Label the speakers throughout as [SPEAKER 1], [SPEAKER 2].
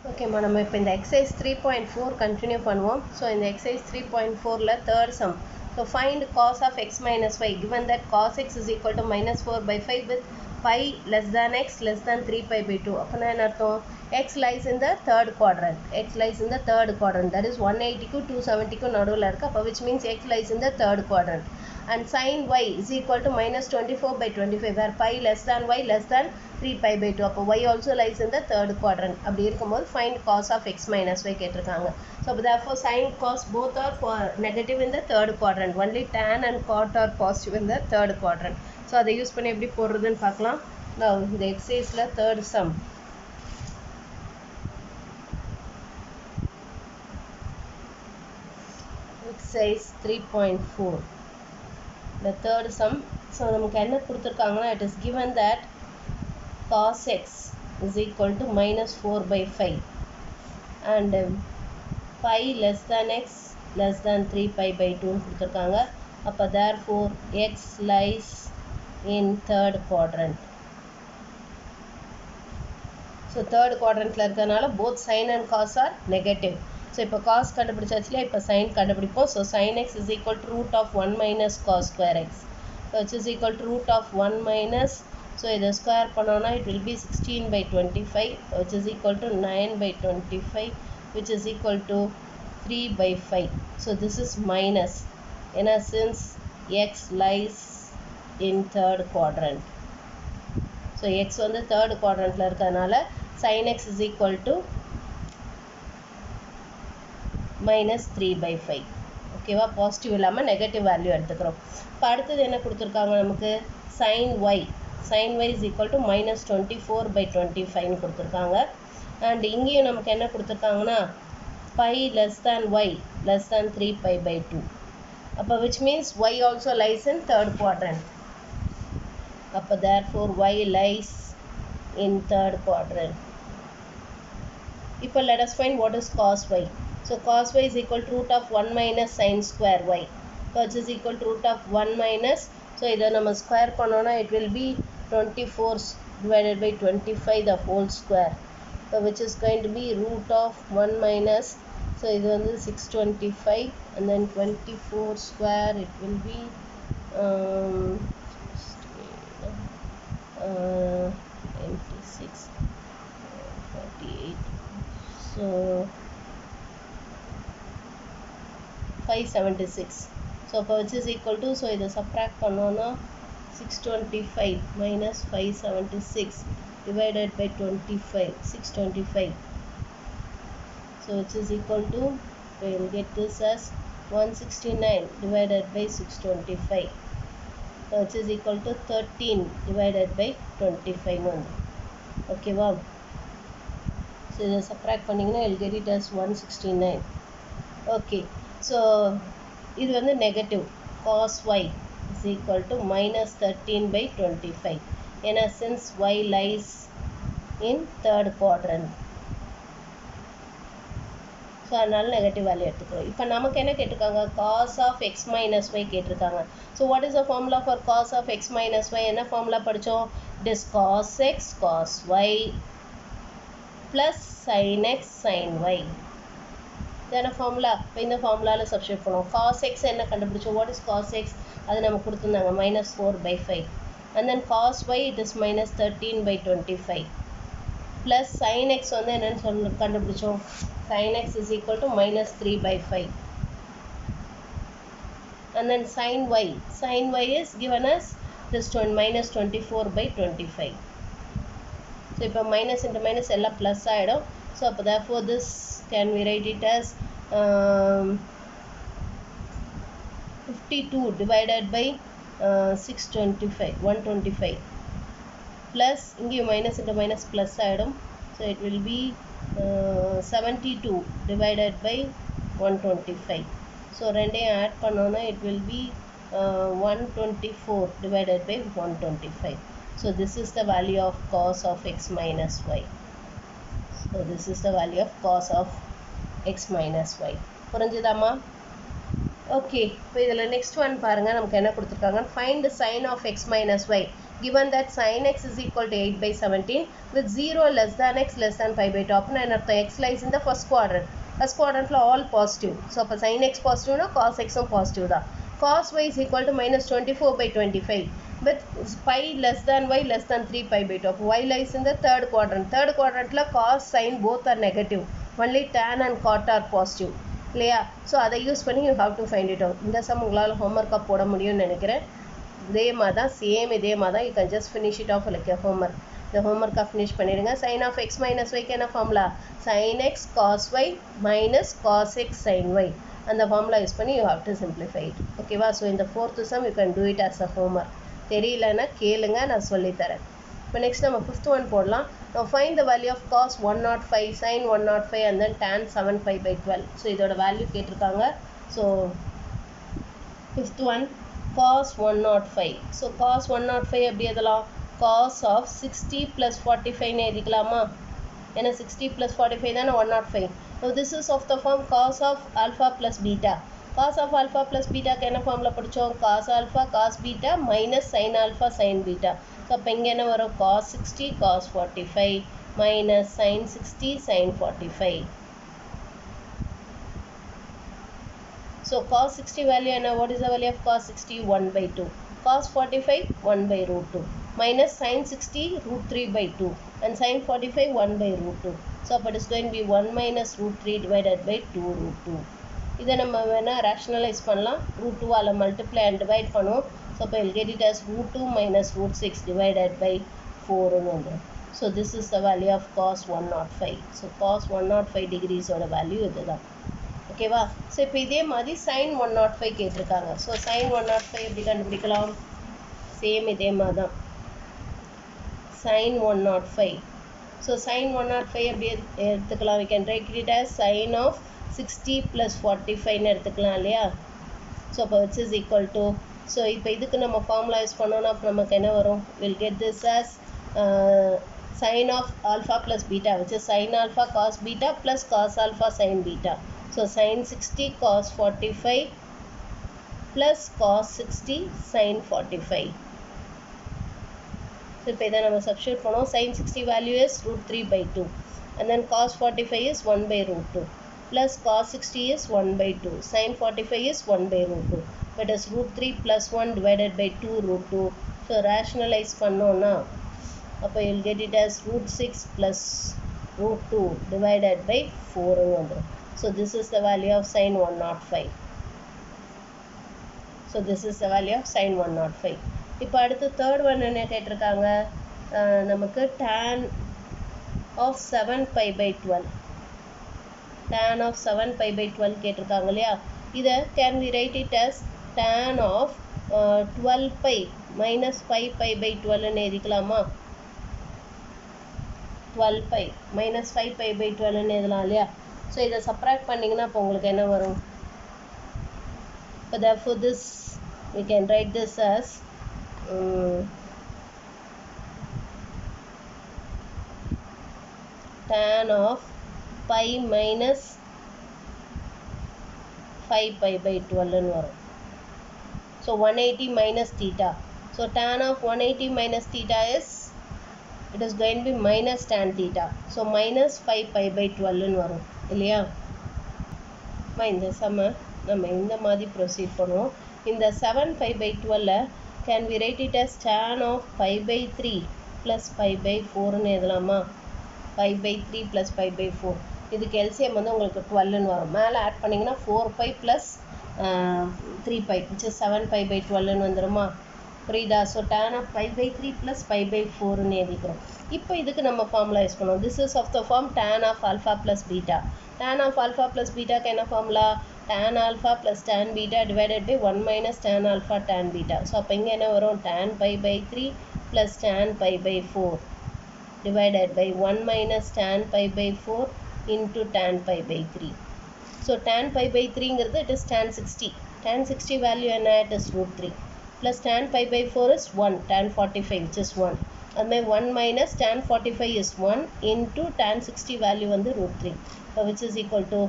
[SPEAKER 1] Okay, நம்ம இப்போ இந்த exercise 3.4 continue பண்ணுவோம். So இந்த exercise 3.4ல third sum. So find cos of x minus y given that cos x is equal to minus 4 by 5 with pi less than x less than 3 pi by 2. அப்போனா என்ன அர்த்தம்? X lies in the third quadrant. X lies in the third quadrant. That is 180க்கு 270க்கு நடுவில் இருக்கு. அப்போ which means x lies in the third quadrant. And sin y is equal to minus 24 by 25 where pi less than y less than 3 pi by 2. அப்போ y also lies in the third quadrant. அப்படி இருக்கும்போது find cos of x minus y கேட்டிருக்காங்க. So therefore sin cos both are for negative in the third quadrant. Only tan and cot are positive in the third quadrant. So அதை use பண்ணி எப்படி போடுறதுன்னு பார்க்கலாம். Now இந்த exerciseல third sum. Exercise 3.4. The third sum. So நமக்கு என்ன கொடுத்திருக்காங்கன்னா it is given that cos x is equal to minus 4 by 5 and pi less than x less than 3 pi by 2 கொடுத்திருக்காங்க. அப்போ therefore x lies in third quadrant. So third quadrantல இருக்கனால both sin and cos are negative. So இப்போ cos கண்டுபிடிச்சாச்சுல இப்போ sin கண்டுபிடிப்போம். So sin x is equal to root of 1 minus cos square x. So which is equal to root of 1 minus, so இதை square பண்ணோம்னா it will be 16 by 25 which is equal to 9 by 25 which is equal to 3 by 5. So this is minus. In a sense x lies in third quadrant. So x வந்து third quadrantல இருக்கனால sin x is equal to minus 3 by 5. ஓகேவா, positive இல்லாமல் negative value எடுத்துக்கிறோம். இப்போ அடுத்தது என்ன கொடுத்துருக்காங்க நமக்கு? sin y. sin y is equal to minus 24 by 25 கொடுத்துருக்காங்க. அண்ட் இங்கேயும் நமக்கு என்ன கொடுத்துருக்காங்கன்னா pi less than y less than 3 pi by 2. அப்போ which means y also lies in third quadrant. அப்போ therefore y lies in third quadrant. இப்போ let us find what is cos y. So cos y is equal to root of 1 minus sin square y. So which is equal to root of 1 minus. So இதை நம்ம square பண்ணோம்னா it will be 24 divided by 25 the whole square. So which is going to be root of 1 minus. So இது வந்து 625 and then 24 square it will be 96 48. So 576. So which is equal to, so இதை subtract பண்ணோம்னா 625 minus 576 divided by 25, 625. So which is equal to, we will get this as 169 divided by 625. So which is equal to 13 divided by 25 only. Okay, wow. So இதை subtract பண்ணிங்கன்னா you'll get it as 169. Okay. So இது வந்து negative. Cos y is equal to minus 13 by 25. ஏன்னா since y lies in third quadrant. So அதனால negative value எடுத்துக்கிறோம். இப்போ நமக்கு என்ன கேட்டிருக்காங்க? cos of x minus y கேட்டிருக்காங்க. So what is the formula for cos of x minus y? என்ன formula படித்தோம்? It is cos x cos y plus sin x sin y. இதான ஃபார்முலா. இப்போ இந்த ஃபார்முலாவில் சப்ஸ்டியூட் பண்ணுவோம். cos x என்ன கண்டுபிடிச்சோம்? What is cos x? அது நம்ம கொடுத்துருந்தாங்க minus 4 by 5. And then cos y it is minus 13 by 25. Plus sin x வந்து என்னன்னு கண்டுபிடிச்சோம்? sin x is equal to minus 3 by 5. And then sin y. Sin y is given as this minus 24 by 25. So இப்போ minus into minus எல்லாம் plus ஆகிடும். So அப்போ therefore this can we write it as 52 divided by 625, 125. Plus இங்கே minus into minus plus ஆகிடும். So it will be 72 divided by 125. So ரெண்டையும் add பண்ணோன்னா it will be 124 divided by 125. So this is the value of cos of x minus y. So this is the value of cos of x minus y. புரிஞ்சுதாம்மா? Okay, இப்போ இதில் next one பாருங்கள். நமக்கு என்ன கொடுத்துருக்காங்க? Find sin of x minus y. given that sin x is equal to 8 by 17 with 0 less than x less than pi by 2 அப்படின்னா என்ன அர்த்தம்? X lies in the first quadrant. First quadrantல all positive. So அப்போ sin x positive னா cos x உம் positive தான். Cos y is equal to minus 24 by 25 with pi less than y less than 3 pi by 2. Y lies in the third quadrant. Third quadrantல cos sin both are negative. Only tan and cot are positive. இல்லையா? So அதை use பண்ணி you have to find it out. இந்த some உங்களால் ஹோம்ஒர்க்காக போட முடியும்னு நினைக்கிறேன். இதே மாதிரி தான் சேம் இதே மாதிரி தான் you can just finish it off like a homework. இந்த ஹோம்ஒர்க்காக ஃபினிஷ் பண்ணிடுங்க. sin of x minus y என்ன formula? sin x cos y minus cos x sin y. அந்த ஃபார்முலா யூஸ் பண்ணி you have to simplify it. ஓகேவா? So இந்த fourth sum you can do it as a homework. தெரியலன்னா கேளுங்க, நான் சொல்லித்தரேன். இப்போ நெக்ஸ்ட் நம்ம ஃபிஃப்த் ஒன் போடலாம். Now find the value of cos 105 sin 105 and then tan 75 by 12. So இதோட வேல்யூ கேட்டிருக்காங்க. So fifth one cos 105. So cos 105 எப்படி எழுதலாம்? cos of 60 plus 45 எழுதிக்கலாமா? ஏன்னா 60 plus 45 தானே 105. Now this is of the form cos of alpha plus beta. cos of alpha plus beta க்கு என்ன formula படித்தோம்? cos alpha cos beta minus sin alpha sin beta. So அப்போ இங்கே என்ன வரும்? cos 60 cos 45 minus sin 60 sin 45. So cos 60 value என்ன? What is the value of cos 60? 1 by 2. cos 45 1 by root 2 minus sin 60 root 3 by 2 and sin 45 1 by root 2. So அப்போ it is going to be 1 minus root 3 divided by 2 root 2. இதை நம்ம வேணால் rationalise பண்ணலாம். root 2 all multiply and divide பண்ணுவோம். So அப்போ we'll get it as root 2 minus root 6 divided by 4 வந்துடும். So this is the value of cos 105. So cos 105 degrees-ஓட value இதுதான். ஓகேவா? ஸோ இப்போ இதே மாதிரி sin 105 கேட்டிருக்காங்க. ஸோ sin 105 எப்படி கண்டுபிடிக்கலாம்? சேம் இதே மாதிரி தான். sin 105. ஸோ sin 105 எப்படி எடுத்துக்கலாம்? we can write it as sin of 60 plus 45 எடுத்துக்கலாம் இல்லையா? ஸோ அப்போ which is equal to, so இப்போ இதுக்கு நம்ம ஃபார்முலா யூஸ் பண்ணோன்னா அப்போ நமக்கு என்ன வரும்? we'll get this as sin of alpha plus beta, which is sin alpha cos beta plus cos alpha sin beta. So sin 60 cos 45 plus cos 60 sin 45. So இப்போ இதை நம்ம சப்ஸ்டியூட் பண்ணோம். sin 60 value is root 3 by 2 and then cos 45 is 1 by root 2 plus cos 60 is 1 by 2 sin 45 is 1 by root 2. That is root 3 plus 1 divided by 2 root 2. So rationalize பண்ணோன்னா அப்போ you'll get it as root 6 plus root 2 divided by 4 வந்துடும். So this is the value of sin 105. So this is the value of sin 105. இப்போ அடுத்து third one என்ன கேட்டிருக்காங்க? நமக்கு tan of 7 pi by 12. tan of 7 pi by 12 கேட்டிருக்காங்க இல்லையா? இதை can we write it as tan of 12 pi minus 5 pi by 12 எழுதிக்கலாமா? 12 pi minus 5 pi by 12 எழுதலாம் இல்லையா? ஸோ இதை சப்ராக்ட் பண்ணிங்கன்னா அப்போ உங்களுக்கு என்ன வரும்? இப்போ therefore this we can write this as tan of pi minus 5 pi by 12 வரும். So 180 minus theta. So tan of 180 minus theta is, it is going to be minus tan theta. So minus 5 pi by 12 வரும் இல்லையா? இந்த சம்ம நம்ம இந்த மாதிரி proceed பண்ணுவோம். இந்த 7 pi by 12 can we write it as tan of pi by 3 plus pi by 4ன்னு எழுதலாமா? pi by 3 plus pi by 4. இதுக்கு LCM வந்து உங்களுக்கு 12ன்னு வரும். மேலே ஆட் பண்ணிங்கன்னா 4 pi plus 3 pi which is 7 pi by 12ன்னு வந்துருமா? புரியுதா? So tan of pi by 3 plus pi by 4ன்னு எழுதிக்கிறோம். இப்போ இதுக்கு நம்ம ஃபார்முலா யூஸ் பண்ணுவோம். this is of the form tan of alpha plus beta. tan of alpha plus beta க்கு என்ன formula? tan alpha plus tan beta divided by 1 minus tan alpha tan beta. So அப்போ இங்கே என்ன வரும்? tan pi by 3 plus tan pi by 4 divided by 1 minus tan pi by 4 into tan pi by 3. So tan pi by 3ங்கிறது it is tan 60. tan 60 value என்ன? It is root 3 plus tan pi by 4 is 1 tan 45 which is 1. அதுமாதிரி 1 minus tan 45 is 1 into tan 60 value வந்து root 3. So which is equal to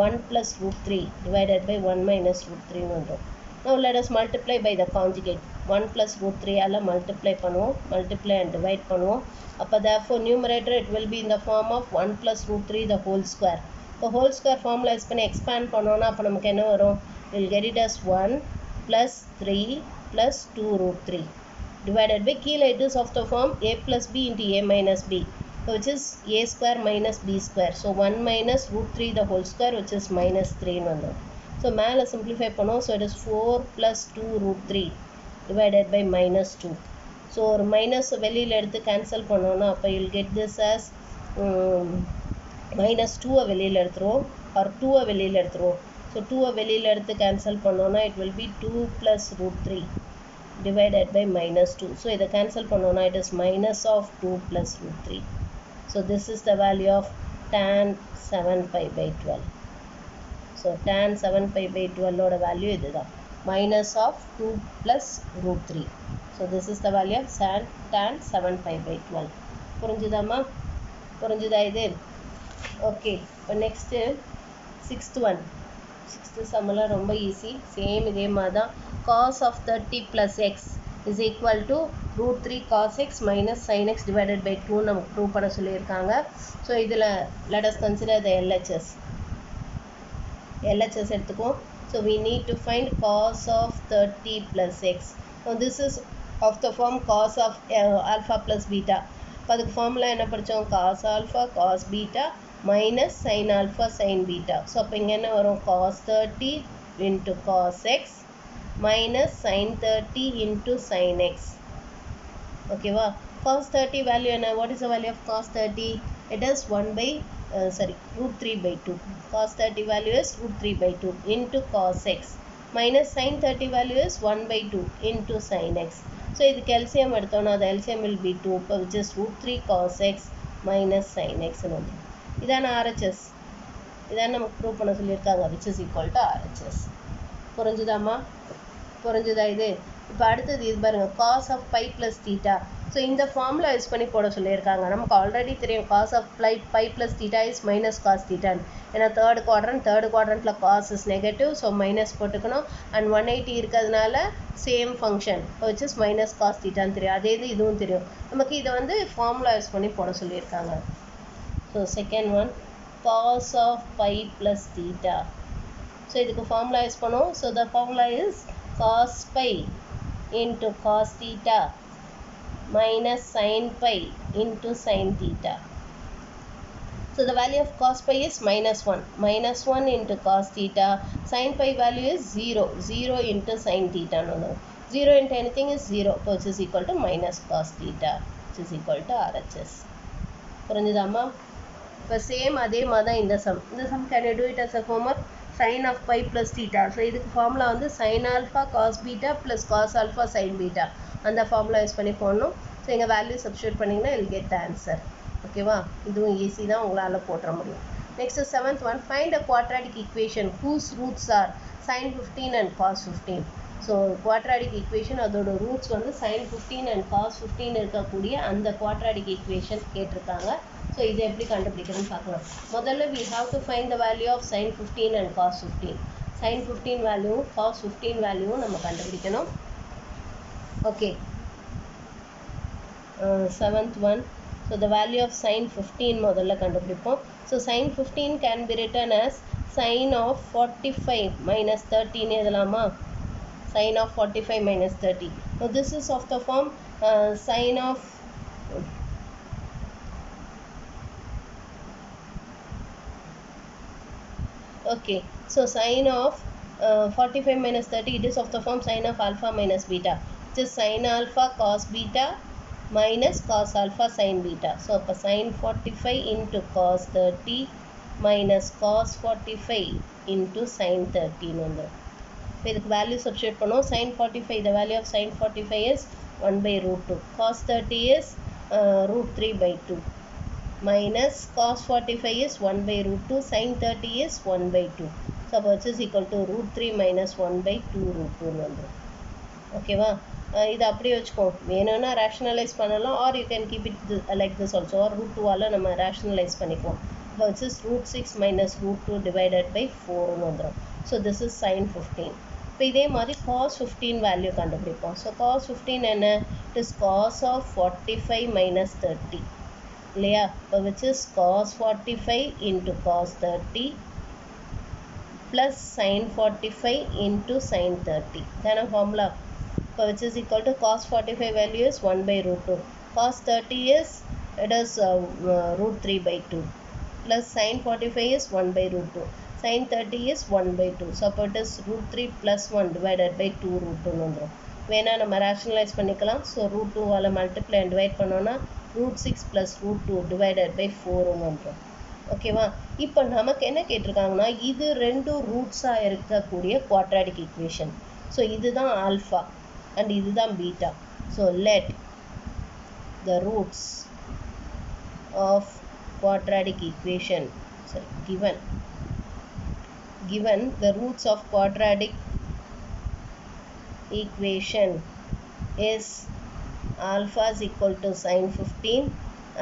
[SPEAKER 1] 1 plus root 3 divided by 1 minus root 3 வந்துடும். Now let us multiply by the conjugate. 1 plus root 3 ஆல multiply பண்ணுவோம். Multiply and divide பண்ணுவோம். அப்போ therefore numerator it will be in the form of 1 plus root 3 the whole square. இப்போ whole square formalize பண்ணி expand பண்ணோம்னா அப்போ நமக்கு என்ன வரும்? We'll get it as 1 plus 3 plus 2 root 3 divided by கீழே it is of the form a plus b into a minus b, which is a square minus b square. So 1 minus root 3 the whole square, which is minus 3 ன்னு வந்துடும். So மேலே simplify பண்ணுவோம். So it is 4 plus 2 root 3 divided by minus 2. So ஒரு minus வெளியில் எடுத்து cancel பண்ணோம்னா அப்போ you'll get this as minus 2 வெளியில் எடுத்துருவோம் or 2 வெளியில் எடுத்துருவோம். So 2 வெளியில் எடுத்து cancel பண்ணோம்னா it will be 2 plus root 3 divided by minus 2. So இதை cancel பண்ணோம்னா it is minus of 2 plus root 3. So this is the value of tan 7 pi by 12. So tan 7 pi by 12 ஓட value இதுதான், minus of 2 plus root 3. So this is the value of tan 7 pi by 12. புரிஞ்சுதாமா? புரிஞ்சுதா இது? Okay. இப்போ next 6th one. 6th sumல ரொம்ப easy. Same இதே மாதிரி தான். Cos of 30 plus x is equal to root 3 cos x minus sin x divided by 2 நமக்கு prove பண்ண சொல்லியிருக்காங்க. So இதில் let us consider the LHS. LHS எடுத்துக்கும். So we need to find cos of 30 plus x. Now this is of the form cos of alpha plus beta. இப்போ அதுக்கு formula என்ன படித்தோம்? cos alpha cos beta minus sin alpha sin beta. So அப்போ இங்கே என்ன வரும்? cos 30 into cos x minus sin 30 into sin x. ஓகேவா? cos 30 value என்ன? What is the value of cos 30? It is 1 by root 3 by 2. Cos 30 value is root 3 by 2 into cos x minus sin 30 value is 1 by 2 into sin x. So இதுக்கு LCM எடுத்தோம்னா the LCM will be 2, which is root 3 cos x minus sin x. இதான RHS. இதான் நமக்கு prove பண்ண சொல்லியிருக்காங்க, which is equal to RHS. புரிஞ்சுதாம்மா? புரிஞ்சுதா இது? இப்போ அடுத்தது இது பாருங்க, cos of pi plus theta. So இந்த ஃபார்முலா யூஸ் பண்ணி போட சொல்லியிருக்காங்க. நமக்கு ஆல்ரெடி தெரியும் cos of pi plus theta is minus cos theta. ஏன்னா தேர்ட் குவாட்ரண்ட்டில் cos is negative, so minus போட்டுக்கணும். அண்ட் 180 இருக்கிறதுனால same function which is minus cos theta தெரியும். அதே இது இதுவும் தெரியும். நமக்கு இதை வந்து ஃபார்முலா யூஸ் பண்ணி போட சொல்லியிருக்காங்க. So second one cos of pi plus theta. So இதுக்கு ஃபார்முலா யூஸ் பண்ணுவோம். So the formula is cos pi into cos theta minus sin pi into sin theta. So the value of cos pi is minus 1. Minus 1 into cos theta. Sin pi value is 0. 0 into sin theta. No. 0 into anything is 0, which is equal to minus cos theta, which is equal to RHS. புரிஞ்சுதாம்மா? இப்போ same அதே மாதிரி தான் இந்த some. இந்த some can you do it as a homework? Sin of pi plus theta. So இதுக்கு formula வந்து sin alpha cos beta plus cos alpha sin beta. அந்த formula use பண்ணி போடணும். ஸோ எங்கள் வேல்யூ சப்ஸ்டியூட் பண்ணிங்கன்னா you'll get the answer. ஓகேவா? இதுவும் easy தான், உங்களால் போட்டுற முடியும். Next 7th one, find a quadratic equation whose roots are sin 15 and cos 15. So quadratic equation அதோட ரூட்ஸ் வந்து sin 15 and cos 15 இருக்கக்கூடிய அந்த quadratic equation கேட்டிருக்காங்க. ஸோ இதை எப்படி கண்டுபிடிக்கிறதுன்னு பார்க்கலாம். முதல்ல we have to find the value of sin 15 and cos 15. sin 15 value cos 15 வேல்யூவும் நம்ம கண்டுபிடிக்கணும். Okay, 7th one. So the value of sin 15 முதல்ல கண்டுபிடிப்போம். So sin 15 can be written as sin of 45 minus 13 எழுதலாமா? sin of 45 minus 30. So this is of the form sin of okay, so sin of 45 minus 30, it is of the form sin of alpha minus beta, which is sin alpha cos beta minus cos alpha sin beta. So அப்போ sin 45 into cos 30 minus cos 45 into sin 30 வந்துடும். இப்போ இதுக்கு value substitute பண்ணுவோம். sin 45, the value of sin 45 is 1 by root 2. cos 30 is root 3 by 2 minus cos 45 is 1 by root 2, sin 30 is 1 by 2. So which is equal to root 3 minus 1 by 2 root 2 வந்துடும். ஓகேவா? இது அப்படியே வச்சுக்கோ. வேணும்னா rationalise பண்ணலாம், or you can keep it like this also, or root 2ஆல் நம்ம rationalise பண்ணிக்குவோம். which is root 6 minus root 2 divided by 4 வந்துடும். So this is sin 15. இப்போ இதே மாதிரி cos 15 வேல்யூ கண்டுபிடிப்போம். ஸோ cos 15 என்ன? It is cos of 45 minus 30 இல்லையா? இப்போ which is cos 45 into cos 30 plus sin 45 into sin 30. Then a formula, which is equal to cos 45 value is 1 by root 2. Cos 30 is, it is root 3 by 2. Plus sin 45 is 1 by root 2. Sin 30 is 1 by 2. So, it is root 3 plus 1 divided by 2 root 2 நுந்துரும். வேணா நம்ம rationalize பண்ணிக்கலாம். So, root 2 வால multiply and divide பண்ணோனா root 6 plus root 2 divided by 4 நுந்துரும். ஓகேவா? இப்போ நமக்கு என்ன கேட்டிருக்காங்கன்னா இது ரெண்டு ரூட்ஸாக இருக்கக்கூடிய குவாட்ராடிக் ஈக்குவேஷன். ஸோ இதுதான் ஆல்ஃபா அண்ட் இதுதான் beta. So let the roots of quadratic equation given the roots of quadratic equation is alpha is equal to sin 15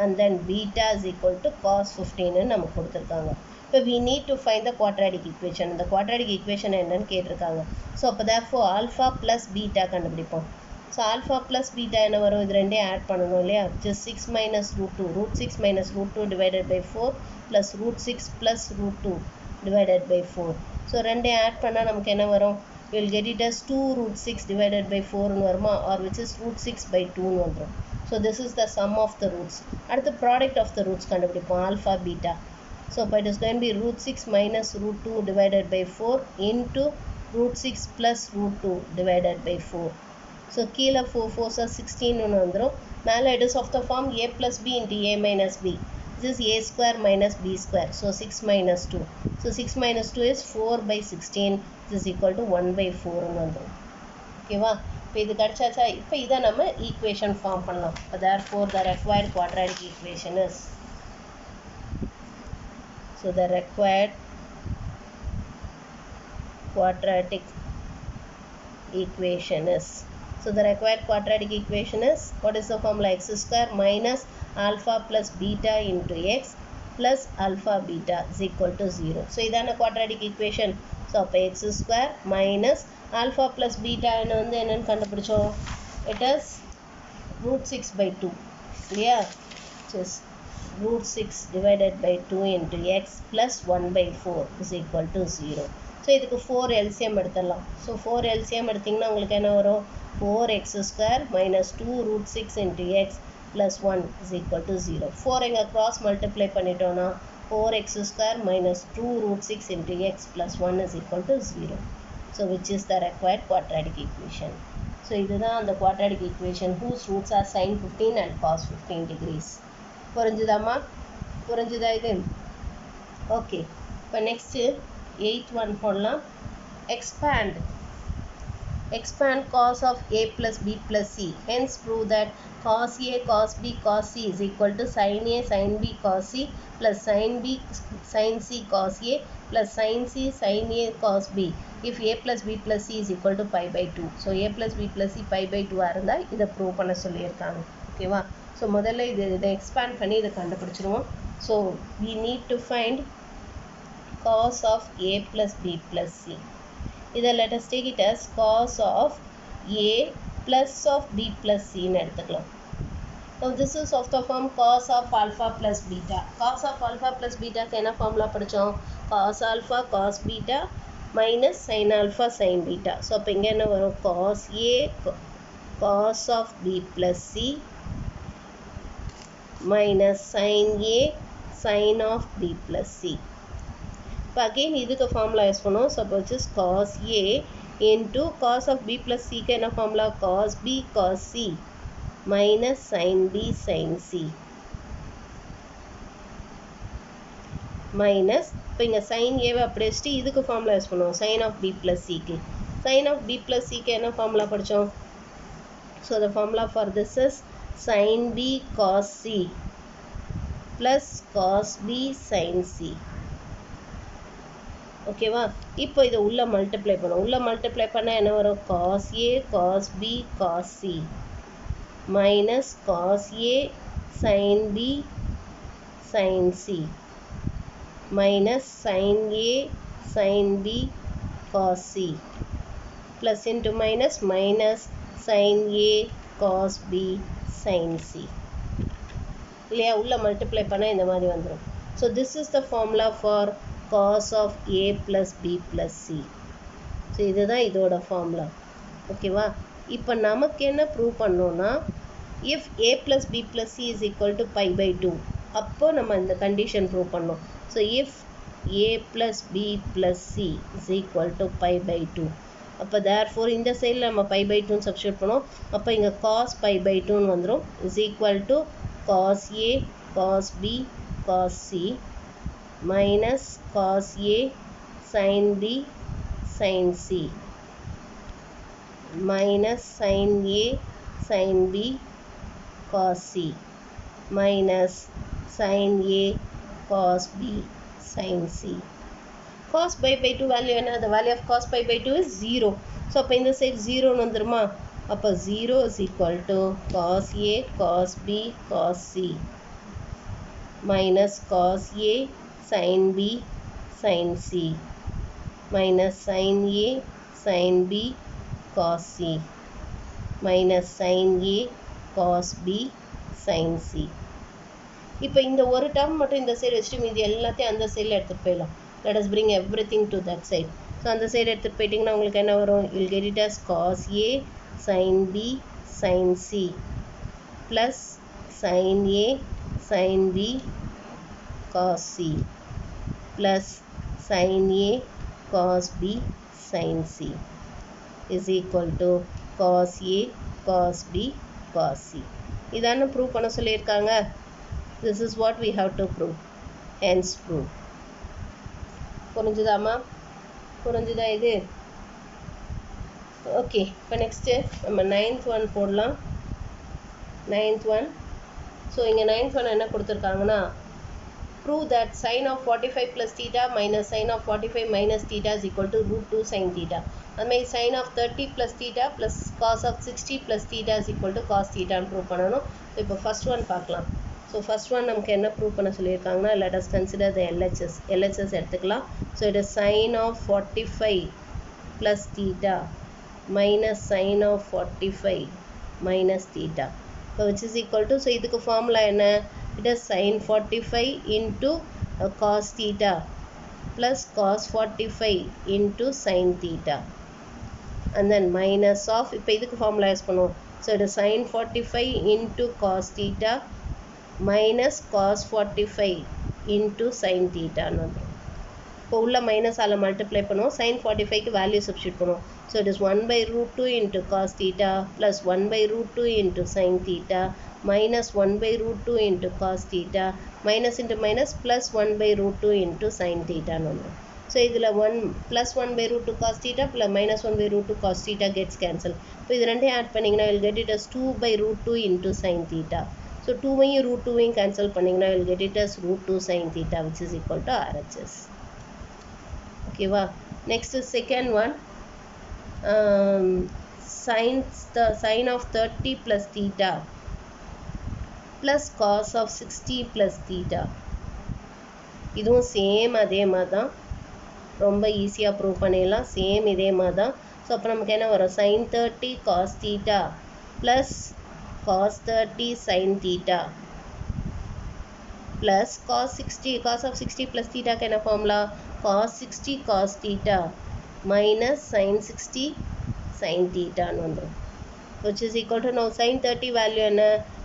[SPEAKER 1] and then beta is equal to cos 15 நமக்கு கொடுத்திருக்காங்க. இப்போ we need to find the quadratic equation. இந்த quadratic equation என்னன்னு கேட்டிருக்காங்க. So அப்போ therefore alpha plus beta கண்டுபிடிப்போம். So alpha plus beta என்ன வரும்? இது ரெண்டே ஆட் பண்ணணும் இல்லையா? just 6 minus root 2 root 6 minus root 2 divided by 4 plus root 6 plus root 2 divided by 4. So ரெண்டே ஆட் பண்ணால் நமக்கு என்ன வரும்? we will get it as 2 root 6 divided by 4 வருமா? or which is root 6 by 2 வந்துரும். So this is the sum of the roots. At the product of the roots கண்டுபிடிப்போம் alpha beta. So it is going to be root 6 minus root 2 divided by 4 into root 6 plus root 2 divided by 4. So கீழே 4 4s are 16 வந்துரும். மேலே it is of the form a plus b into a minus b. This is a square minus b square. So 6 minus 2. So 6 minus 2 is 4 by 16. This is equal to 1 by 4 வந்துரும். ஓகேவா? இப்போ இது கிடைச்சாச்சா? இப்போ இதை நம்ம equation form பண்ணலாம். இப்போ therefore the required quadratic equation is, so the required quadratic equation is, so the required quadratic equation is, what is the formula? X square minus alpha plus beta into x plus alpha beta is equal to 0. So இதான quadratic equation. So அப்போ x square minus alpha plus beta என்னன்னு கண்டுபிடிச்சோம்? It is root 6 by 2 இல்லையா? just root 6 divided by 2 into x plus 1 by 4 is equal to 0. So இதுக்கு 4 LCM எடுத்துடலாம். So 4 LCM எடுத்திங்கன்னா உங்களுக்கு என்ன வரும்? 4x square minus 2 root 6 into x plus 1 is equal to 0. 4 எங்க cross multiply பண்ணிட்டோம்னா 4x square minus 2 root 6 into x plus 1 is equal to 0. So which is the required quadratic equation. So இதுதான் அந்த quadratic equation whose roots are sin 15 and cos 15 degrees. புரிஞ்சுதாமா? புரிஞ்சுதா இது? Okay. இப்போ next 8th one போடலாம். expand cos of a plus b plus c. Hence prove that cos a cos b cos c is equal to sin a sin b cos c plus sin b sin c cos a plus sin c sin a cos b if a plus b plus c is equal to pi by 2. So a plus b plus c pi by 2 இருந்தால் இதை prove பண்ண சொல்லியிருக்காங்க. ஓகேவா? So முதல்ல இதை expand பண்ணி இதை கண்டுபிடிச்சிருவோம். So we need to find cos of a plus b plus c. இதை let us take it as cos of a plus of b plus c ன்னு எடுத்துக்கலாம். So this is of the form cos of alpha plus beta. Cos of alpha plus beta க்கு என்ன formula படித்தோம்? cos alpha cos beta minus sin alpha sin beta. So அப்போ இங்கே என்ன வரும்? cos a cos of b plus c minus sin a sin of b plus c. இப்போ again இதுக்கு formula use பண்ணுவோம். ஸோ அப்போ which is cos a into cos of b plus c க்கு என்ன formula? cos b cos c minus sin b sin c minus, இப்போ இங்கே sin a அப்படியே வச்சுட்டு இதுக்கு ஃபார்முலா யூஸ் பண்ணுவோம். sin of b plus c க்கு sin of b plus c க்கு என்ன ஃபார்முலா படித்தோம்? So the formula for this is sin b cos c plus cos b sin c. ஓகேவா? இப்போ இதை உள்ள மல்டிப்ளை பண்ணுவோம். உள்ள மல்டிப்ளை பண்ணால் என்ன வரும்? cos a cos b cos c minus cos a sin b sin c minus sin a sin b cos c plus into minus minus sin A cos B sin C இல்லையா உள்ள multiply பண்ணால் இந்த மாதிரி வந்துடும். So this is the formula for cos of A plus B plus C. So இதுதான் இதோட formula. ஓகேவா? இப்போ நமக்கு என்ன ப்ரூவ் பண்ணோன்னா if A plus B plus C is equal to pi by 2 அப்போ நம்ம இந்த கண்டிஷன் ப்ரூவ் பண்ணோம். So if A plus B plus C is equal to pi by 2 அப்போ தேர்ஃபோர் இந்த சைடில் நம்ம பை பை 2 சப்ஸ்டியூட் பண்ணோம். அப்போ இங்கே காஸ் பை பை 2 வந்துடும் is equal to cos A cos B cos C minus cos A sin B sin C minus sin A sin B cos C minus sin A cos B sin C. Cos pi by 2 value என்ன? The value of cos pi by 2 is 0. So அப்போ இந்த side 0 வந்துருமா? அப்போ 0 is equal to cos A cos B cos C minus cos A sin B sin C minus sin A sin B cos C minus sin A cos B sin C. இப்போ இந்த ஒரு term மட்டும் இந்த side வச்சுட்டு மீதி எல்லாத்தையும் அந்த சைடில் எடுத்துகிட்டு போயிடலாம். Let us bring everything to that side. So அந்த சைடு எடுத்துகிட்டு போயிட்டிங்கன்னா உங்களுக்கு என்ன வரும்? You will get it as cos A sin B sin C plus sin A sin B cos C plus sin A cos B sin C is equal to cos A cos B cos C. இதான prove பண்ண சொல்லியிருக்காங்க. This is what we have to prove. Hence prove. புரிஞ்சுதாம்மா? புரிஞ்சுதா இது? Okay, இப்போ next நம்ம 9th one போடலாம். 9th one. So இங்கே 9th one என்ன கொடுத்துருக்காங்கன்னா prove that sin of 45 plus theta minus sin of 45 minus theta is equal to root 2 sin theta. அதுமாதிரி sin of 30 plus theta plus cos of 60 plus theta is equal to cos theta prove பண்ணணும். So இப்போ first one பார்க்கலாம். So first one நமக்கு என்ன prove பண்ண சொல்லியிருக்காங்கன்னா let us consider the LHS. LHS எடுத்துக்கலாம். So it is sin of 45 plus theta minus sin of 45 minus theta. So which is equal to, so இதுக்கு formula என்ன? It is sin 45 into cos theta plus cos 45 into sin theta and then minus of, இப்போ இதுக்கு formula use பண்ணுவோம். So it is sin 45 into cos theta minus cos 45 into sin theta. இப்போ உள்ள minus ஆல multiply பண்ணுவோம். sin 45க்கு value substitute பண்ணுவோம். So it is 1 by root 2 into cos theta plus 1 by root 2 into sin theta minus 1 by root 2 into cos theta minus into minus plus 1 by root 2 into sin theta. So இதில் 1 plus 1 by root 2 cos theta plus minus 1 by root 2 cos theta gets cancel. இப்போ இது ரெண்டையும் add பண்ணிங்கன்னா you'll get it as 2 by root 2 into sin theta. So 2வையும் root 2வையும் cancel பண்ணிங்கன்னா you'll get it as root 2 sin theta which is equal to RHS. ஓகேவா? Next second one, sin of 30 plus theta plus cos of 60 plus theta. இதுவும் same அதே மாதிரி தான், ரொம்ப ஈஸியாக ப்ரூவ் பண்ணிடலாம். சேம் இதே மாதிரி தான். ஸோ அப்போ நமக்கு என்ன வரும்? sin 30 cos theta plus cos 30 sin theta plus cos 60, cos of 60 plus theta க்கு என்ன formula? cos 60 cos theta minus sin 60 sin theta ன்னு வந்துடும். which is equal to, now sin 30 value என்ன?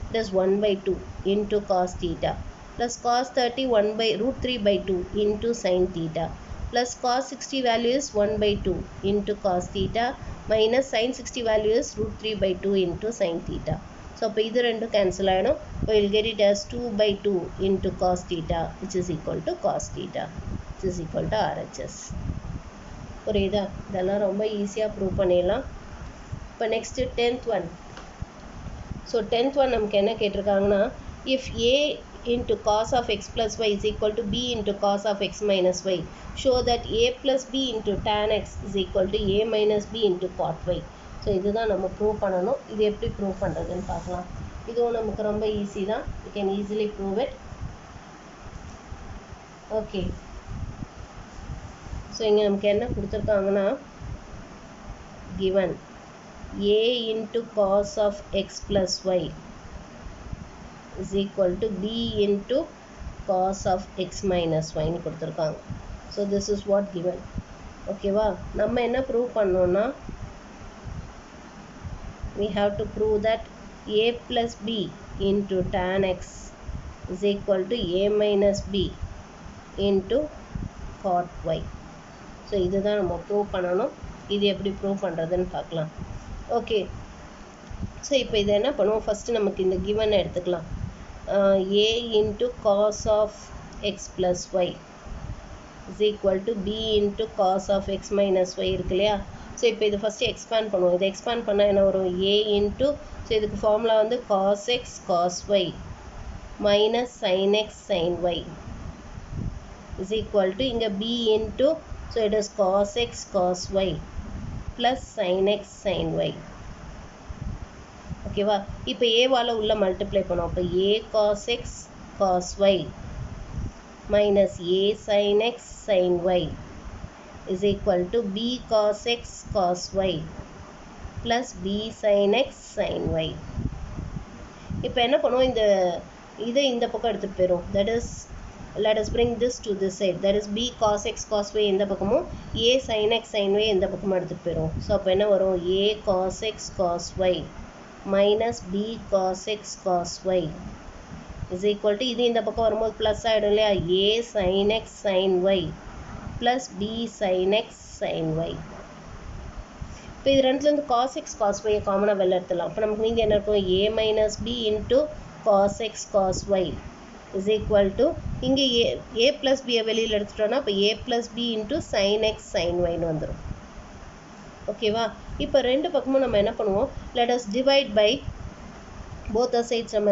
[SPEAKER 1] It is 1 by 2 into cos theta plus cos 30 1 by root 3 by 2 into sin theta plus cos 60 value is 1 by 2 into cos theta minus sin 60 value is root 3 by 2 into sin theta. So அப்போ இது ரெண்டும் cancel ஆகிடும். இப்போ you'll get it as 2 by 2 into cos theta which is equal to cos theta which is equal to RHS. புரியுதா? இதெல்லாம் ரொம்ப ஈஸியாக prove பண்ணிடலாம். இப்போ next 10th one. So 10th one நமக்கு என்ன கேட்டிருக்காங்கன்னா, if a into cos of x plus y is equal to b into cos of x minus y, show that a plus b into tan x is equal to a minus b into cot y. So இதுதான் நம்ம prove பண்ணணும். இது எப்படி prove பண்ணுறதுன்னு பார்க்கலாம். இதுவும் நமக்கு ரொம்ப ஈஸி தான். You can easily prove it. Okay, so இங்கே நமக்கு என்ன கொடுத்துருக்காங்கன்னா, given a into cos of x plus y is equal to b into cos of x minus y னு கொடுத்துருக்காங்க. So this is what given. ஓகேவா, நம்ம என்ன ப்ரூவ் பண்ணோம்னா we have to prove that a plus b into tan x is equal to a minus b into cot y. So இதுதான் நம்ம prove பண்ணணும். இது எப்படி ப்ரூவ் பண்ணுறதுன்னு பார்க்கலாம். ஓகே, ஸோ இப்போ இதை என்ன பண்ணுவோம், ஃபஸ்ட்டு நமக்கு இந்த கிவன் எடுத்துக்கலாம். a into cos of x plus y is equal to b into cos of x minus y இருக்கு இல்லையா. ஸோ இப்போ இது ஃபஸ்ட்டு எக்ஸ்பேண்ட் பண்ணுவோம். இதை எக்ஸ்பேண்ட் பண்ணால் என்ன வரும், a into, ஸோ இதுக்கு ஃபார்முலா வந்து cos x cos y minus sin x sin y is equal to இங்கே b into, so it is cos x cos y plus sin x sin y. ஓகேவா, இப்போ ஏவால் உள்ள multiply பண்ணுவோம். இப்போ a cos x cos y minus a sin x sin y is equal to b cos x cos y plus b sin x sin y. இப்போ என்ன பண்ணுவோம், இதை இந்த பக்கம் எடுத்துகிட்டு போயிடும். that is, let us bring this to this side. that is b cos x cos y இந்த பக்கமும் a sin x sin y இந்த பக்கமும் எடுத்துகிட்டு போயிடும். ஸோ அப்போ என்ன வரும், a cos x cos y minus b cos x cos y is equal to, இது இந்த பக்கம் வரும்போது ப்ளஸ் ஆகிடும் இல்லையா, a sin x sin y plus b sin x sin y. இப்போ இது ரெண்டுலேருந்து cos x cos y காமனாக வெளில எடுத்துடலாம். அப்போ நமக்கு மீதி என்ன இருக்கும், a minus b into cos x cos y is equal to, இங்கே a plus b வெளியில் எடுத்துட்டோன்னா இப்போ a plus b into sin x sin yன்னு வந்துடும். ஓகேவா, இப்போ ரெண்டு பக்கமும் நம்ம என்ன பண்ணுவோம், let us divide by both the sides. நம்ம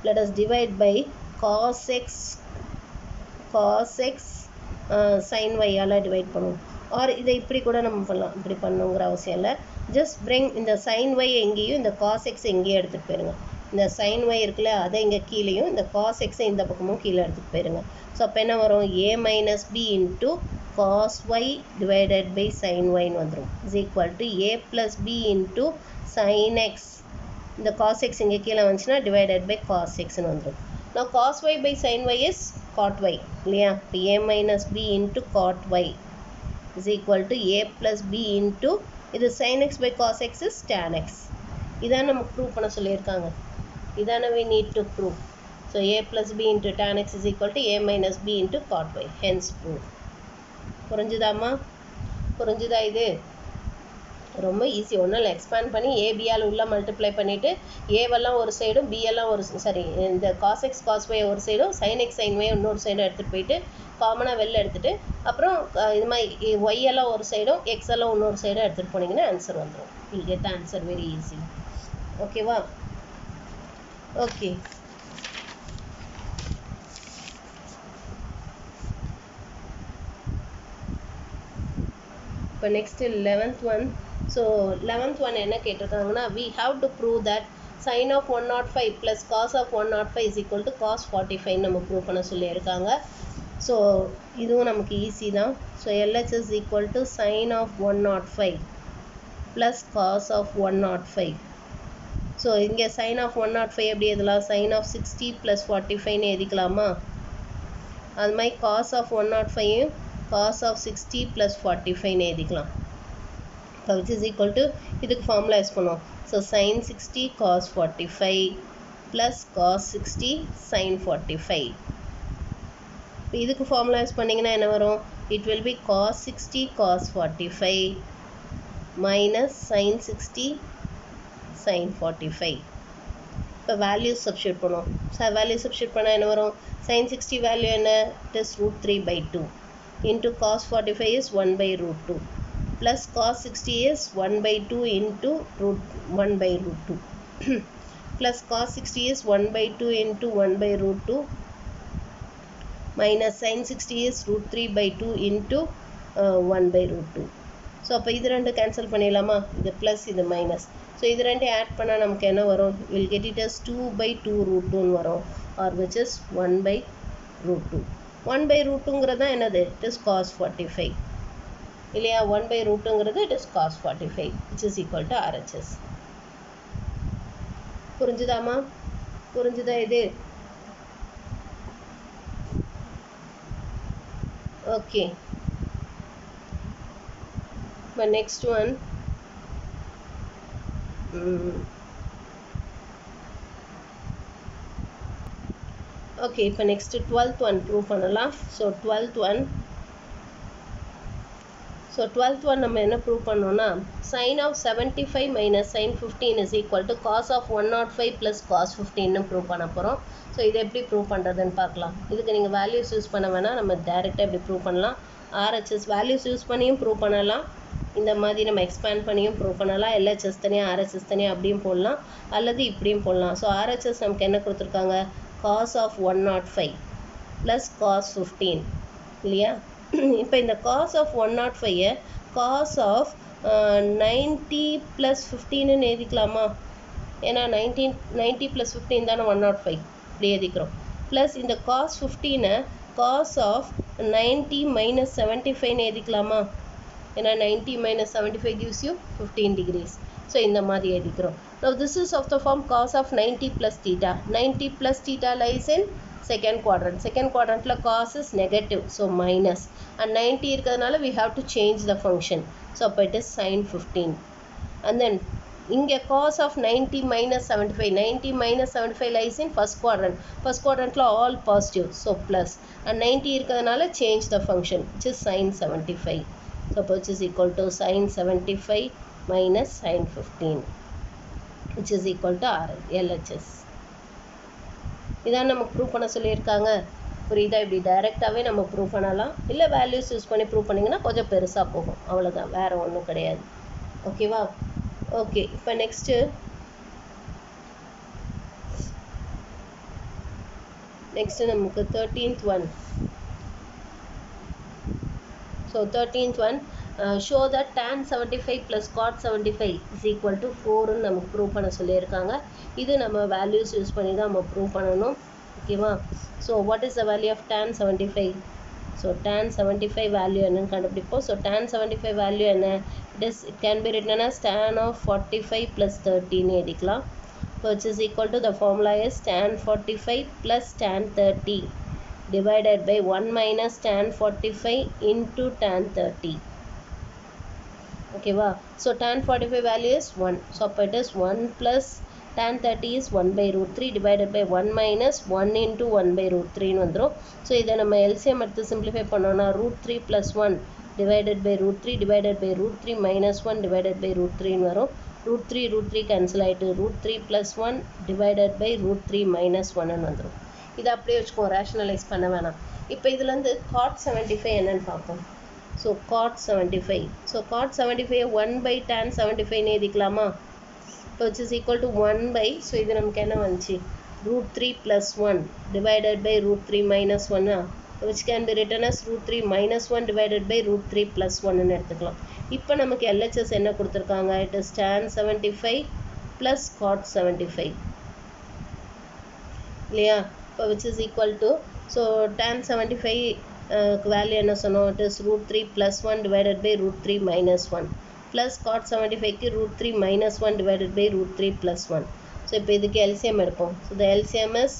[SPEAKER 1] let us divide by cos x sin y all divide பண்ணுவோம். ஆர் இதை இப்படி கூட நம்ம பண்ணலாம், இப்படி பண்ணுங்கிற அவசியம் இல்லை. ஜஸ்ட் பிரிங் இந்த sin y எங்கேயும் இந்த cos x எங்கேயும் எடுத்துகிட்டு போயிருங்க. இந்த sin y இருக்குல்ல, அதை இங்கே கீழேயும் இந்த cos x இந்த பக்கமும் கீழே எடுத்துகிட்டு போயிருங்க. ஸோ அப்போ என்ன வரும், a minus b into cos y divided by sin yன்னு வந்துடும் is equal to a plus b into sin x, இந்த cos x இங்கே கீழே வந்துச்சுன்னா divided by cos xன்னு வந்துடும். Now cos y by sin y is cot y இல்லையா. இப்போ a minus b into cot y is equal to a plus b into, இது sin x by cos x is tan x. இதான் நமக்கு prove பண்ண சொல்லியிருக்காங்க. இதான we need to prove. So a plus b into tan x is equal to a minus b into cot y, hence proof. புரிஞ்சுதாம்மா, புரிஞ்சுதா? இது ரொம்ப easy. ஒன்றும் இல்லை, எக்ஸ்பேண்ட் பண்ணி ஏபியால் உள்ள மல்டிப்ளை பண்ணிவிட்டு ஏவெல்லாம் ஒரு சைடும் பிஎல்லாம் ஒரு சரி, இந்த காஸ் எக்ஸ் காஸ் ஒய் ஒரு சைடும் சைன் எக்ஸ் சைன் ஒய் இன்னொரு சைடும் எடுத்துகிட்டு போயிட்டு காமனாக வெளில எடுத்துகிட்டு அப்புறம் இது மாதிரி ஒய்யெல்லாம் ஒரு சைடும் எக்ஸ் எல்லாம் இன்னொரு சைடும் எடுத்துகிட்டு போனீங்கன்னா ஆன்சர் வந்துடும். You get the answer very easy. ஓகேவா? ஓகே, இப்போ next 11th one. So 11th one என்ன கேட்டிருக்காங்கன்னா, we have to prove that sin of 105 plus cos of 105 is equal to cos 45 நம்ம ப்ரூவ் பண்ண சொல்லியிருக்காங்க. ஸோ இதுவும் நமக்கு ஈஸி தான். So LH is equal to sin of 105 plus cos of 105. So இங்கே sin of 105 எப்படி எழுதலாம், sin of 60 plus 45ன்னு எழுதிக்கலாமா? அது மாதிரி cos of 105 cos of 60 plus 45ன்னு எழுதிக்கலாம். இப்போ which is equal to, இதுக்கு ஃபார்முலா யூஸ் பண்ணுவோம். So sin 60 cos 45 plus cos 60 sin 45. இப்போ இதுக்கு ஃபார்முலா யூஸ் பண்ணிங்கன்னா என்ன வரும், it will be cos 60 cos 45 minus sin 60 sin 45. இப்போ வேல்யூ சப்ஸ்டியூட் பண்ணுவோம். ஸோ வேல்யூ சப்ஸ்டியூட் பண்ணால் என்ன வரும், sin 60 வேல்யூ என்ன, it is √3/2 into cos 45 is 1/√2 plus cos 60 is 1/2 into 1/√2 plus cos 60 is 1/2 into 1/√2 minus sin 60 is √3/2 into 1/√2. So அப்போ இது ரெண்டு cancel பண்ணிடலாமா, இது ப்ளஸ் இது மைனஸ். ஸோ இது ரெண்டு ஆட் பண்ணால் நமக்கு என்ன வரும், வில் கெட் இட் as 2/2√2ன்னு வரும், ஆர் விச் இஸ் 1/√2. 1/√2ங்கிறது தான் என்னது, இட் இஸ் cos 45. இல்லையா 1/√ங்கிறது it is cos 45 which is equal to RHS. புரிஞ்சுதாமா? புரிஞ்சுதா இது? Okay. But next one okay, இப்போ next 12th one prove பண்ணலாம். So 12th one நம்ம என்ன prove பண்ணோம்னா sin of 75 minus sin 15 is equal to cos of 105 plus cos 15 prove பண்ண போகிறோம். So இதை எப்படி ப்ரூவ் பண்ணுறதுன்னு பார்க்கலாம். இதுக்கு நீங்கள் வேல்யூஸ் யூஸ் பண்ண வேணால் நம்ம டேரெக்டாக எப்படி ப்ரூவ் பண்ணலாம். RHS வேல்யூஸ் யூஸ் பண்ணியும் ப்ரூவ் பண்ணலாம். இந்த மாதிரி நம்ம எக்ஸ்பேண்ட் பண்ணியும் ப்ரூவ் பண்ணலாம். LHS தனியாக RHS தனியாக அப்படியும் போடலாம், அல்லது இப்படியும் போடலாம். ஸோ RHS நமக்கு என்ன கொடுத்துருக்காங்க, cos of 105 plus cos 15 இல்லையா. இப்போ இந்த cos of 105 cos of 90 plus 15 எழுதிக்கலாமா? ஏன்னா 90 plus 15 தானே 105, இப்படி எழுதிக்கிறோம். ப்ளஸ் இந்த cos 15 cos of 90 minus 75 எழுதிக்கலாமா? ஏன்னா 90 minus 75 gives you 15 degrees. So இந்த மாதிரி எழுதிக்கிறோம். Now this is of the form cos of 90 plus theta. 90 plus theta lies in second quadrant. Second quadrantல cos is negative, so minus. And 90 இருக்கிறதுனால we have to change the function. So அப்போ it is sin 15. And then இங்கே cos of 90 minus 75. 90 minus 75 lies in first quadrant. First quadrantல all positive, so plus. And 90 இருக்கிறதுனால change the function, which is sin 75. So which is equal to sin 75 minus sin 15, which is equal to LHS. இதான் நமக்கு prove பண்ண சொல்லியிருக்காங்க. புரியுதா? இப்படி டைரெக்டாகவே நம்ம prove பண்ணலாம், இல்லை வேல்யூஸ் யூஸ் பண்ணி ப்ரூவ் பண்ணிங்கன்னா கொஞ்சம் பெருசாக போகும், அவ்வளோதான், வேறு ஒன்றும் கிடையாது. ஓகேவா? ஓகே. இப்போ நெக்ஸ்ட்டு நமக்கு 13th one. So 13th one, show that tan 75 plus cot 75 is equal to 4 நமக்கு ப்ரூவ் பண்ண சொல்லியிருக்காங்க. இது நம்ம வேல்யூஸ் யூஸ் பண்ணி தான் நம்ம ப்ரூவ் பண்ணணும். ஓகேவா? So what is the value of tan 75? So tan 75 value என்னன்னு கண்டுபிடிப்போம். ஸோ tan 75 வேல்யூ என்ன? It can be written as tan of 45 plus 13 எழுதிக்கலாம். which is equal to the formula is tan 45 plus tan 30 divided by 1 minus tan 45 into tan 30. Okay, wow. So tan 45 value is 1. So it is 1 plus tan 30 is 1/√3 divided by 1 minus 1 into 1/√3 வந்துரும். So இதை நம்ம LCM எடுத்து simplify பண்ணோம்னா √3 plus 1 divided by √3 divided by √3 minus 1 divided by √3 வரும். √3 cancel ஆயிட்டு √3 plus 1 divided by √3 minus 1 வந்துரும். இதை அப்படியே வச்சுக்கோம், ரேஷனலைஸ் பண்ண வேணாம். இப்போ இதுலேருந்து cot 75 என்னன்னு பார்ப்போம். So cot 75. So cot 75 1 by tan 75 எழுதிக்கலாமா? which is equal to 1 by, so இது நமக்கு என்ன வந்துச்சு, √3 plus 1 divided by √3 minus 1, which can be written as √3 minus 1 divided by √3 plus 1 எடுத்துக்கலாம். இப்போ நமக்கு LHS என்ன கொடுத்துருக்காங்க, it is tan 75 plus cot 75 இல்லையா? இப்போ which is equal to, so tan 75 value என்ன சொன்னோம், it is √3 plus 1 divided by √3 minus 1 plus cot 75க்கு √3 minus 1 divided by √3 plus 1. So இப்போ இதுக்கு LCM எடுப்போம். ஸோ the LCM is,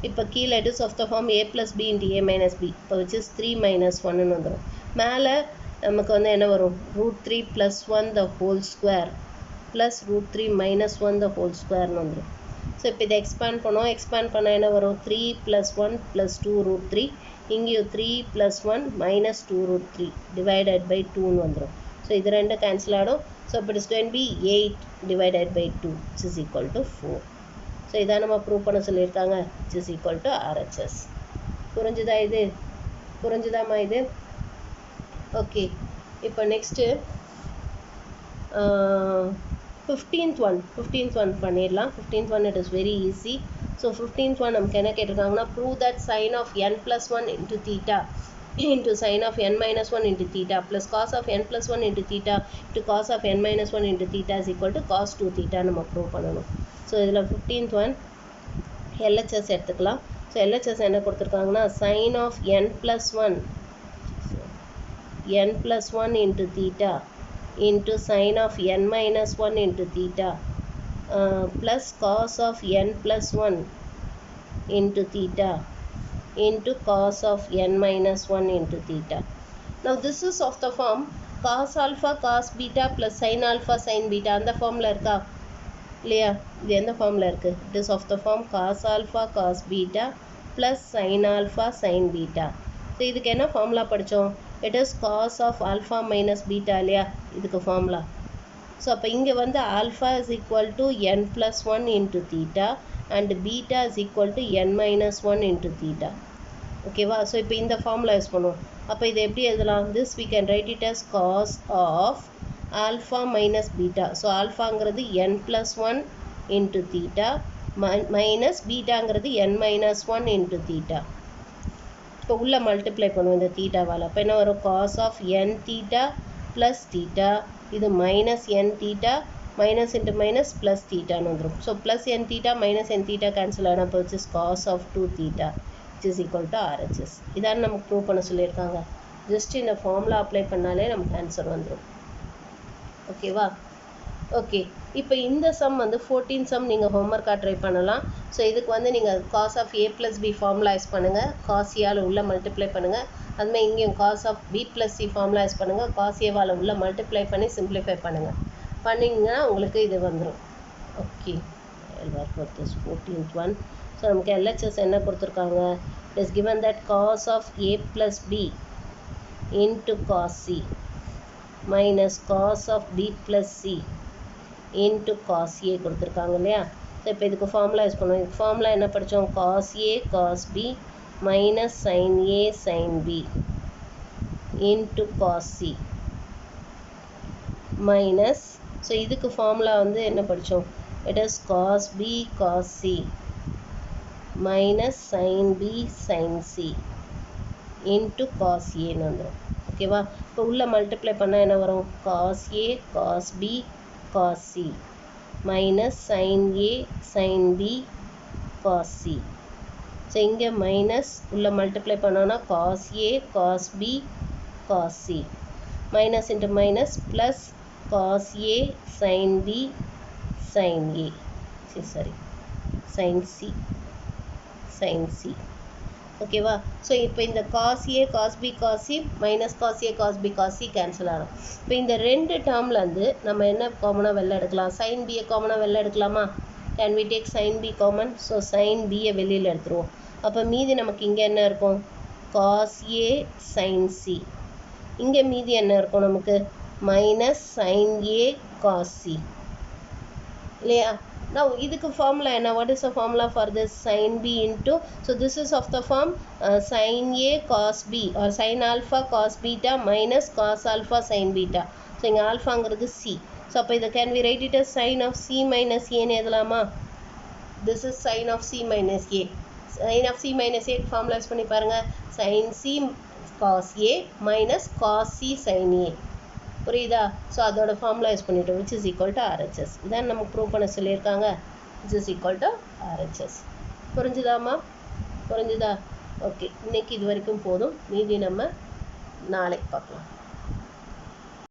[SPEAKER 1] இப்போ கீழே it is of the form a plus b into a minus b, இப்போ which is 3 minus 1 வந்துடும். மேலே நமக்கு வந்து என்ன வரும், √3 plus 1 the whole square plus √3 minus 1 the whole square வந்துடும். ஸோ இப்போ இதை எக்ஸ்பேண்ட் பண்ணுவோம். எக்ஸ்பேண்ட் பண்ணால் என்ன வரும், 3 plus 1 plus 2 √3, இங்கேயும் 3 plus 1 minus 2 √3 divided by 2 வந்துடும். ஸோ இது ரெண்டு கேன்சல் ஆகிடும். ஸோ இப்போ it's going be 8 divided by 2 which is equal to 4. So இதான் நம்ம ப்ரூவ் பண்ண சொல்லியிருக்காங்க, which is equal to RHS. புரிஞ்சுதா இது? புரிஞ்சுதாம்மா இது? ஓகே. இப்போ நெக்ஸ்ட்டு 15th one பண்ணிடலாம். 15th one it is very easy. So 15th one நமக்கு என்ன கேட்டிருக்காங்கன்னா, prove that sin of n plus 1 into theta into sin of n minus 1 into theta plus cos of n plus 1 into theta to cos of n minus 1 into theta is equal to cos 2 theta நம்ம prove பண்ணணும். So இதில் 15th one LHS எடுத்துக்கலாம். So LHS என்ன கொடுத்துருக்காங்கன்னா, sin of n plus 1 n plus 1 into theta into sin of n minus 1 into theta plus cos of n plus 1 into theta into cos of n minus 1 into theta. Now this is of the form cos alpha cos beta plus sin alpha sin beta. அந்த ஃபார்மில் இருக்கா இல்லையா? இது எந்த ஃபார்மில் இருக்குது? It is of the form cos alpha cos beta plus sin alpha sin beta. So இதுக்கு என்ன ஃபார்முலா படித்தோம்? It is cos of alpha minus beta இல்லையா இதுக்கு ஃபார்முலா. ஸோ அப்போ இங்கே வந்து alpha is equal to n plus 1 into theta and beta is equal to n minus 1 into theta. ஓகேவா? So இப்போ இந்த ஃபார்முலா யூஸ் பண்ணுவோம். அப்போ இது எப்படி எழுதலாம்? This we can write it as cos of alpha minus beta. So ஆல்ஃபாங்கிறது n plus 1 into theta minus பீட்டாங்கிறது n minus 1 into theta. இப்போ உள்ள மல்டிப்ளை பண்ணுவோம் இந்த தீட்டாவால். அப்போ என்ன வரும்? cos of n theta plus theta. இது minus n theta minus into minus plus தீட்டான்னு வந்துடும். So plus n theta minus n theta cancel ஆனால் இப்போ which is cos of 2 theta which is equal to RHS. இதான் நமக்கு prove பண்ண சொல்லியிருக்காங்க. Just இந்த ஃபார்முலா அப்ளை பண்ணாலே நமக்கு ஆன்சர் வந்துடும். ஓகேவா? ஓகே, இப்போ இந்த சம் வந்து 14 சம் நீங்கள் ஹோம்ஒர்க்காக ட்ரை பண்ணலாம். ஸோ இதுக்கு வந்து நீங்கள் cos of A plus B formula use பண்ணுங்கள், காஸ் ஏவால் உள்ள மல்டிப்ளை பண்ணுங்கள். அதுமாதிரி இங்கேயும் cos of B plus C formula use பண்ணுங்கள், காஸ் ஏவால் உள்ள மல்டிப்ளை பண்ணி சிம்பிளிஃபை பண்ணுங்கள். பண்ணிங்கன்னா உங்களுக்கு இது வந்துடும். Okay, work with this 14th one. So நமக்கு LHS என்ன கொடுத்துருக்காங்க? It is given that cos of a plus b into cos c minus cos of b plus c into cos a கொடுத்துருக்காங்க இல்லையா? ஸோ இப்போ இதுக்கு ஃபார்முலா யூஸ் பண்ணுவோம். இதுக்கு formula என்ன படித்தோம்? cos a cos b minus sin a sin b into cos c minus, so இதுக்கு formula வந்து என்ன படித்தோம்? it is cos b cos c minus sin b sin c into cos aன்னு வந்துடும். ஓகேவா? இப்போ உள்ள மல்டிப்ளை பண்ணால் என்ன வரும்? cos a cos b cos c minus sin a sin b cos c. So இங்கே மைனஸ் உள்ள மல்டிப்ளை பண்ணோன்னா cos a cos b cos c minus into minus plus cos a sin b sin a சரி sin c sin c. ஓகேவா? So இப்போ இந்த cos a cos b cos c minus cos a cos b cos c cancel ஆகும். இப்போ இந்த ரெண்டு டேர்மில் வந்து நம்ம என்ன காமனாக வெளில எடுக்கலாம்? sin b காமனாக வெளில எடுக்கலாமா? Can we take sin b common? So sin b வெளியில் எடுத்துருவோம். அப்போ மீதி நமக்கு இங்கே என்ன இருக்கும்? cos a sin c. இங்கே மீதி என்ன இருக்கும் நமக்கு? Minus sin a cos c இல்லையா? Now இதுக்கு formula என்ன? What is the formula for this? sin b into, so this is of the form sin a cos b or sin alpha cos beta minus cos alpha sin beta. So இங்கே ஆல்ஃபாங்கிறது c. So அப்போ இதை can we write it as sin of c minus a ன்னு எழுதலாமா? This is sin of c minus a. sin of c minus a formula use பண்ணி பாருங்க. sin c cos a minus cos c sin a. புரியுதா? So அதோட formula use பண்ணிட்டோம் which is equal to RHS. இதான் நமக்கு prove பண்ண சொல்லியிருக்காங்க which is equal to RHS. புரிஞ்சுதாம்மா? புரிஞ்சுதா? ஓகே, இன்னைக்கு இது வரைக்கும் போதும். மீதி நம்ம நாளைக்கு பார்க்கலாம்.